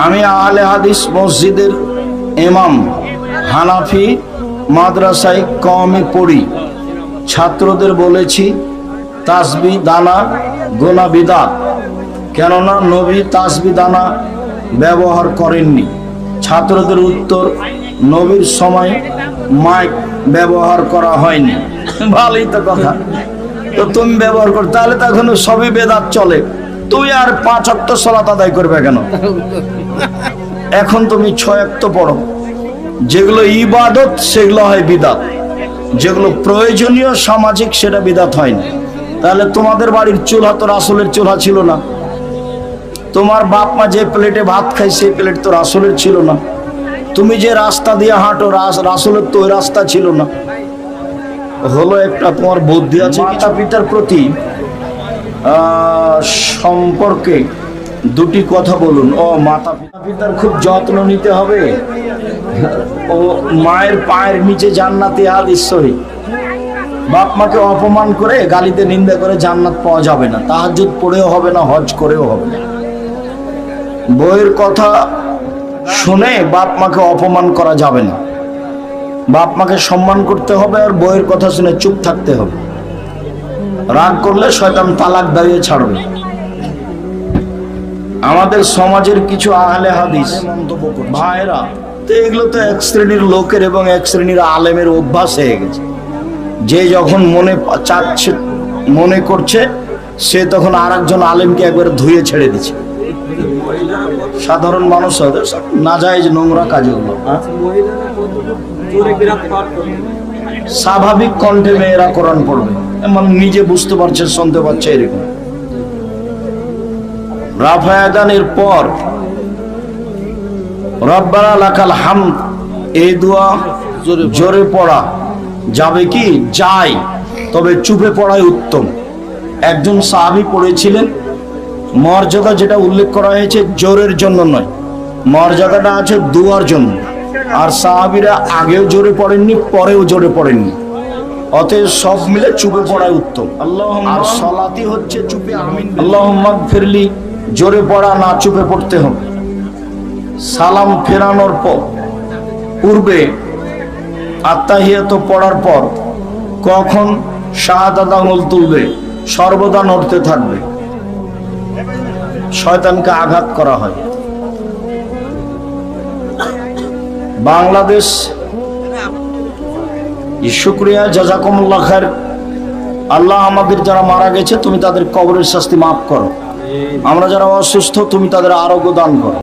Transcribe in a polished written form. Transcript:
আমি আহলে হাদিস মসজিদের ইমাম, হানাফি মাদ্রাসায় কওমি পড়ি। ছাত্রদের বলেছি তাসবিহ দানা গোনা বিদআত, কেননা নবী তাসবিহ দানা ব্যবহার করেননি। ছাত্রদের উত্তর, নবীর সময় মাইক ব্যবহার করা হয়নি। ভালোই তো কথা, তো তুমি ব্যবহার কর, তাহলে তো এখন সবই বেদাত চলে। তুমি আর 5 ওয়াক্ত সালাত আদায় করবে কেন? এখন তুমি 6 ওয়াক্ত পড়ো। যেগুলো ইবাদত সেগুলো হয় বিদাত, যেগুলো প্রয়োজনীয় সামাজিক সেটা বিদাত হয়নি। তাহলে তোমাদের বাড়ির চুলহা তো রাসূলের চুলহা ছিল না। তোমার বাপ মা যে প্লেটে ভাত খায় সেই প্লেট তো রাসূলের ছিল না। তুমি যে রাস্তা দিয়ে হাঁটো রাসূলের তো ওই রাস্তা ছিল না। হলো একটা তোমার বুদ্ধি আছে। মাতা পিতার প্রতি সম্পর্কে দুটি কথা বলুন। ও মাতা পিতার খুব যত্ন নিতে হবে। ও মায়ের পায়ের নিচে জান্নাতে হাদিস সহিহ। বাপ মাকে অপমান করে গালিতে নিন্দা করে জান্নাত পাওয়া যাবে না। তাহাজ্জুদ পড়েও হবে না, হজ করেও হবে না। বইয়ের কথা শুনে বাপ মাকে অপমান করা যাবে না। বাপ মাকে সম্মান করতে হবে আর বইয়ের কথা শুনে চুপ থাকতে হবে। রাগ করলে শয়তান তালাক দাঁড়িয়ে ছাড়বে। আমাদের সমাজের কিছু আহলে হাদিস ভাইরা তো এগুলো তো এক শ্রেণীর লোকের এবং এক শ্রেণীর আলেমের অভ্যাস হয়ে গেছে। যে যখন মনে চাচ্ছে মনে করছে সে তখন আর একজন আলেমকে একবার ধুয়ে ছেড়ে দিচ্ছে। সাধারণ মানুষ নাজায়েজ নোংরা কাজগুলো স্বাভাবিক কণ্ঠে মেয়েরা কোরআন পড়বে, মানে নিজে বুঝতে পারছে, শুনতে পাচ্ছে। এরকম রাফা আযানের পর রব্বানা লাকাল হামদ এই দোয়া জোরে পড়া যাবে কি? যায়, তবে চুপে পড়াই উত্তম। একজন সাহাবী পড়েছিলেন। মর্যাদা যেটা উল্লেখ করা হয়েছে জোরের জন্য নয়, মর্যাদাটা আছে দুয়ার জন্য। আর সাহাবীরা আগেও জোরে পড়েননি, পরেও জোরে পড়েননি। অতএব সব মিলে চুপে পড়াই উত্তম। আর সালাতি হচ্ছে চুপে আমিন আল্লাহুম্মা গফিরলি জোরে পড়া না, চুপে পড়তে হবে। সালাম ফেরানোর পূর্বে আত্তাহিয়াত পড়ার পর কখন শাহাদাত আঙুল তুলবে, সর্বদা নড়তে থাকবে। শয়তানকে আঘাত করা হয়। বাংলাদেশ শুকরিয়া, জাযাকুমুল্লাহ খায়র। আল্লাহ আমাদের যারা মারা গেছে তুমি তাদের কবরের শাস্তি মাফ করো। আমরা যারা অসুস্থ তুমি তাদের আরোগ্য দান করো।